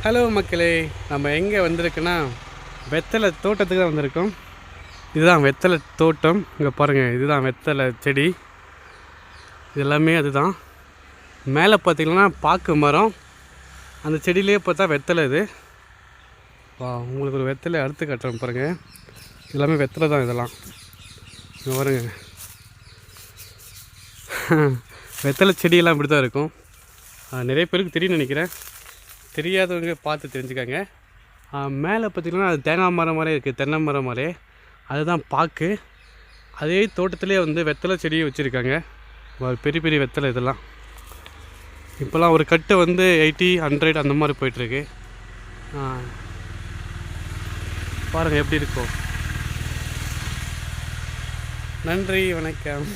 Hello மக்களே, நம்ம எங்கே வந்திருக்குன்னா வெத்தலை தோட்டத்துக்கு தான் வந்திருக்கோம். இதுதான் வெத்தலை தோட்டம். இங்கே பாருங்கள், இதுதான் வெத்தலை செடி. இது எல்லாமே அதுதான். மேலே பார்த்திங்கன்னா பாக்கு மரம், அந்த செடியிலே பார்த்தா வெத்தலை. இது உங்களுக்கு ஒரு வெத்தலை அறுத்து காட்டுறேன் பாருங்கள். எல்லாமே வெத்தலை தான் இதெல்லாம். இங்கே பாருங்க, வெத்தலை செடியெல்லாம் இப்படி தான் இருக்கும். நிறைய பேருக்கு தெரியும்னு நினைக்கிறேன். தெரியாதவங்க பார்த்து தெரிஞ்சுக்காங்க. மேலே பார்த்திங்கன்னா அது தேங்காய் மரம் மாதிரியே இருக்குது, தென்னை மரம் மாதிரியே. அதுதான் பாக்கு. அதே தோட்டத்திலே வெத்தலை செடியும் வச்சுருக்காங்க. பெரிய பெரிய வெத்தலை இதெல்லாம். இப்போல்லாம் ஒரு கட்டு 80, 100 அந்த மாதிரி போயிட்டுருக்கு. பாருங்கள் எப்படி இருக்கும். நன்றி, வணக்கம்.